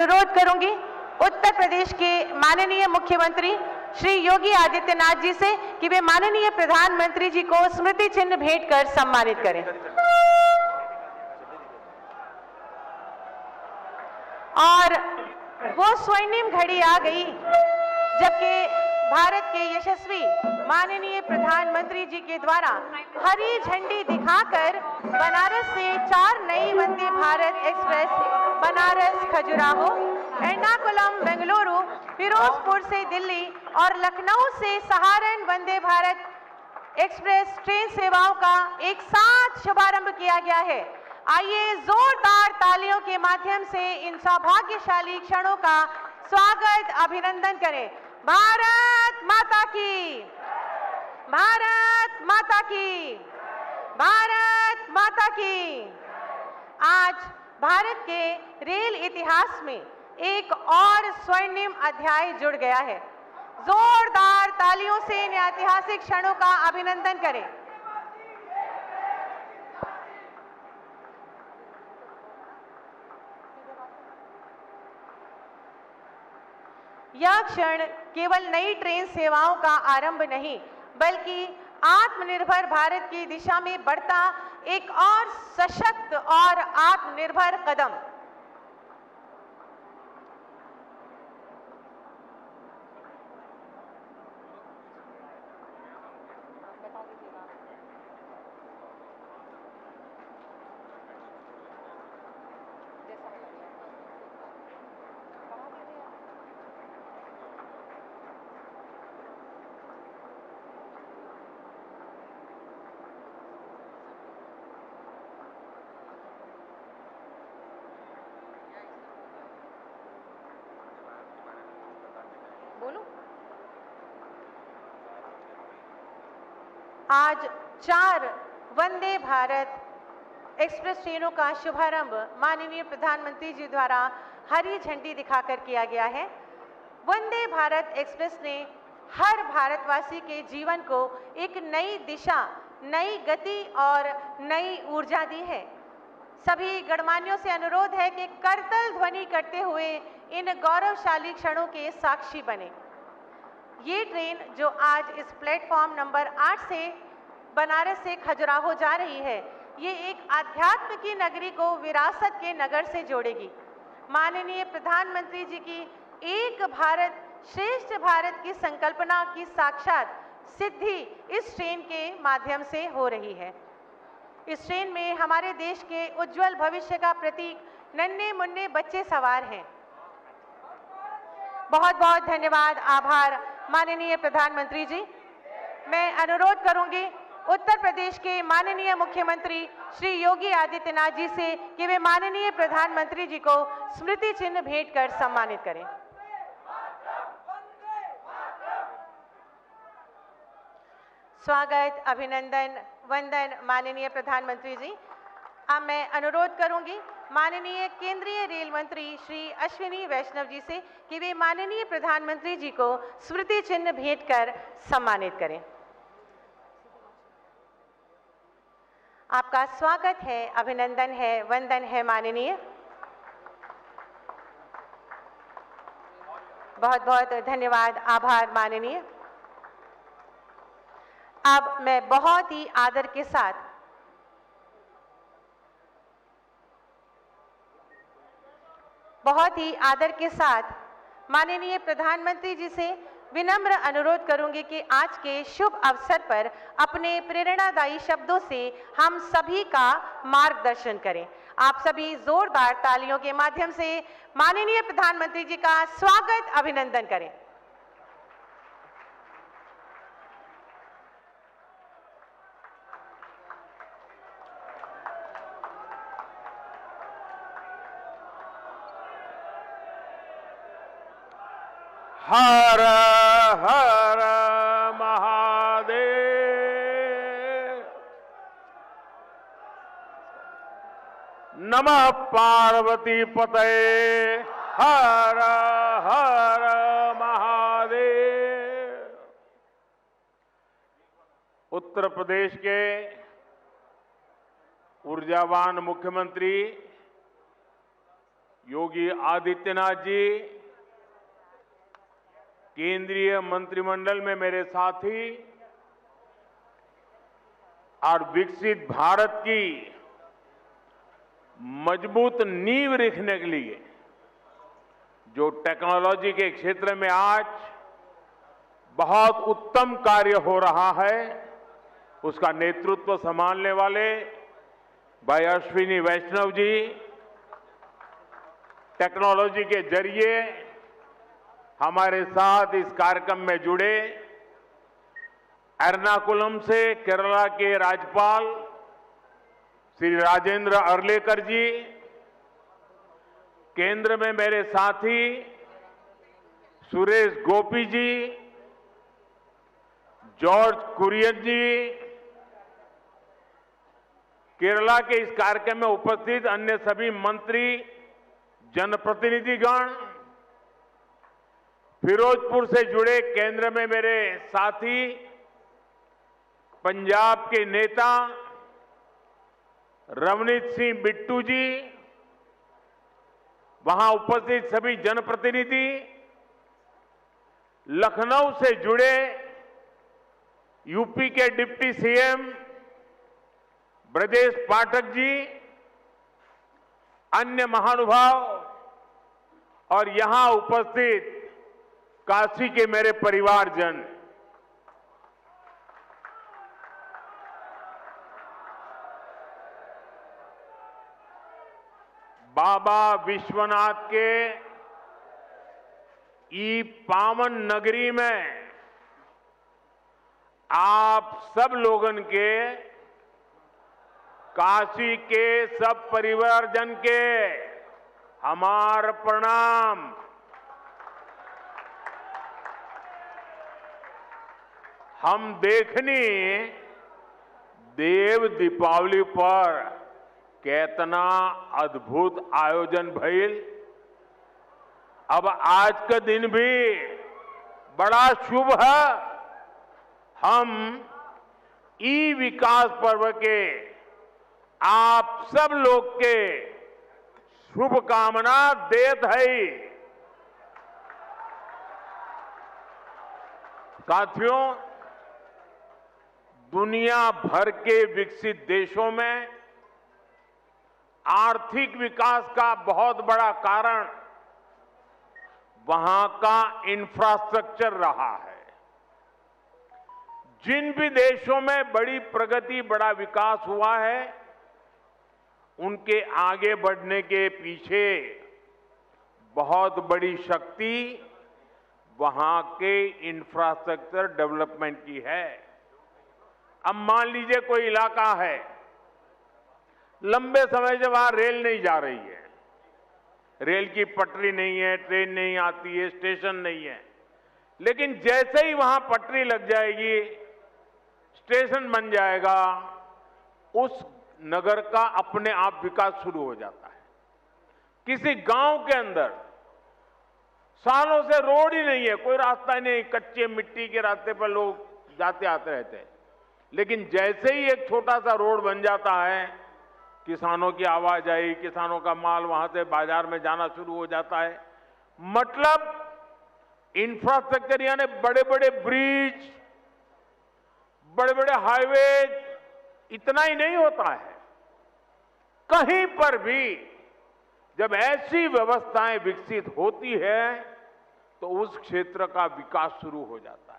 अनुरोध करूंगी उत्तर प्रदेश के माननीय मुख्यमंत्री श्री योगी आदित्यनाथ जी से कि वे माननीय प्रधानमंत्री जी को स्मृति चिन्ह भेंट कर सम्मानित करें। और वो स्वर्णिम घड़ी आ गई जबकि भारत के यशस्वी माननीय प्रधानमंत्री जी के द्वारा हरी झंडी दिखाकर बनारस से 4 नई वंदे भारत एक्सप्रेस बनारस खजुराहो, एर्नाकुलम बेंगलुरु, फिरोजपुर से दिल्ली और लखनऊ से सहारन वंदे भारत एक्सप्रेस ट्रेन सेवाओं का एक साथ शुभारंभ किया गया है। आइए जोरदार तालियों के माध्यम से इन सौभाग्यशाली क्षणों का स्वागत अभिनंदन करें। भारत माता की, भारत माता की, भारत माता की। आज भारत के रेल इतिहास में एक और स्वर्णिम अध्याय जुड़ गया है। जोरदार तालियों से इन ऐतिहासिक क्षणों का अभिनंदन करें। यह क्षण केवल नई ट्रेन सेवाओं का आरंभ नहीं, बल्कि आत्मनिर्भर भारत की दिशा में बढ़ता एक और सशक्त और आत्मनिर्भर कदम। बोलो। आज 4 वंदे भारत एक्सप्रेस ट्रेनों का शुभारंभ माननीय प्रधानमंत्री जी द्वारा हरी झंडी दिखाकर किया गया है। वंदे भारत एक्सप्रेस ने हर भारतवासी के जीवन को एक नई दिशा, नई गति और नई ऊर्जा दी है। सभी गणमान्यों से अनुरोध है कि करतल ध्वनि करते हुए इन गौरवशाली क्षणों के साक्षी बने। ये ट्रेन जो आज इस प्लेटफॉर्म नंबर 8 से बनारस से खजुराहो जा रही है, ये एक आध्यात्म की नगरी को विरासत के नगर से जोड़ेगी। माननीय प्रधानमंत्री जी की एक भारत श्रेष्ठ भारत की संकल्पना की साक्षात सिद्धि इस ट्रेन के माध्यम से हो रही है। इस ट्रेन में हमारे देश के उज्जवल भविष्य का प्रतीक नन्हे मुन्ने बच्चे सवार हैं। बहुत बहुत धन्यवाद, आभार माननीय प्रधानमंत्री जी। मैं अनुरोध करूंगी उत्तर प्रदेश के माननीय मुख्यमंत्री श्री योगी आदित्यनाथ जी से कि वे माननीय प्रधानमंत्री जी को स्मृति चिन्ह भेंट कर सम्मानित करें। स्वागत, अभिनंदन, वंदन माननीय प्रधानमंत्री जी। अब मैं अनुरोध करूंगी माननीय केंद्रीय रेल मंत्री श्री अश्विनी वैष्णव जी से कि वे माननीय प्रधानमंत्री जी को स्मृति चिन्ह भेंट कर सम्मानित करें। आपका स्वागत है, अभिनंदन है, वंदन है माननीय। बहुत बहुत धन्यवाद, आभार माननीय। अब मैं बहुत ही आदर के साथ माननीय प्रधानमंत्री जी से विनम्र अनुरोध करूंगी कि आज के शुभ अवसर पर अपने प्रेरणादायी शब्दों से हम सभी का मार्गदर्शन करें। आप सभी जोरदार तालियों के माध्यम से माननीय प्रधानमंत्री जी का स्वागत अभिनंदन करें। हर हर महादेव। नमः पार्वती पतये। हर हर महादेव। उत्तर प्रदेश के ऊर्जावान मुख्यमंत्री योगी आदित्यनाथ जी, केंद्रीय मंत्रिमंडल में मेरे साथी और विकसित भारत की मजबूत नींव रखने के लिए जो टेक्नोलॉजी के क्षेत्र में आज बहुत उत्तम कार्य हो रहा है, उसका नेतृत्व संभालने वाले भाई अश्विनी वैष्णव जी, टेक्नोलॉजी के जरिए हमारे साथ इस कार्यक्रम में जुड़े एर्नाकुलम से केरला के राज्यपाल श्री राजेंद्र अर्लेकर जी, केंद्र में मेरे साथी सुरेश गोपी जी, जॉर्ज कुरियन जी, केरला के इस कार्यक्रम में उपस्थित अन्य सभी मंत्री, जनप्रतिनिधिगण, फिरोजपुर से जुड़े केंद्र में मेरे साथी, पंजाब के नेता रवनीत सिंह बिट्टू जी, वहां उपस्थित सभी जनप्रतिनिधि, लखनऊ से जुड़े यूपी के डिप्टी सीएम ब्रजेश पाठक जी, अन्य महानुभाव और यहां उपस्थित काशी के मेरे परिवारजन, बाबा विश्वनाथ के ई पावन नगरी में आप सब लोगन के, काशी के सब परिवारजन के हमार प्रणाम। हम देखनी देव दीपावली पर कितना अद्भुत आयोजन भइल। अब आज का दिन भी बड़ा शुभ है। हम ई विकास पर्व के आप सब लोग के शुभकामना देत है। साथियों, दुनिया भर के विकसित देशों में आर्थिक विकास का बहुत बड़ा कारण वहां का इंफ्रास्ट्रक्चर रहा है। जिन भी देशों में बड़ी प्रगति, बड़ा विकास हुआ है, उनके आगे बढ़ने के पीछे बहुत बड़ी शक्ति वहां के इंफ्रास्ट्रक्चर डेवलपमेंट की है। अब मान लीजिए कोई इलाका है, लंबे समय से वहां रेल नहीं जा रही है, रेल की पटरी नहीं है, ट्रेन नहीं आती है, स्टेशन नहीं है, लेकिन जैसे ही वहां पटरी लग जाएगी, स्टेशन बन जाएगा, उस नगर का अपने आप विकास शुरू हो जाता है। किसी गांव के अंदर सालों से रोड ही नहीं है, कोई रास्ता नहीं, कच्चे मिट्टी के रास्ते पर लोग जाते आते रहते हैं, लेकिन जैसे ही एक छोटा सा रोड बन जाता है, किसानों की आवाजाही, किसानों का माल वहां से बाजार में जाना शुरू हो जाता है। मतलब इंफ्रास्ट्रक्चर यानी बड़े बड़े ब्रिज, बड़े बड़े हाईवे, इतना ही नहीं होता है। कहीं पर भी जब ऐसी व्यवस्थाएं विकसित होती है तो उस क्षेत्र का विकास शुरू हो जाता है।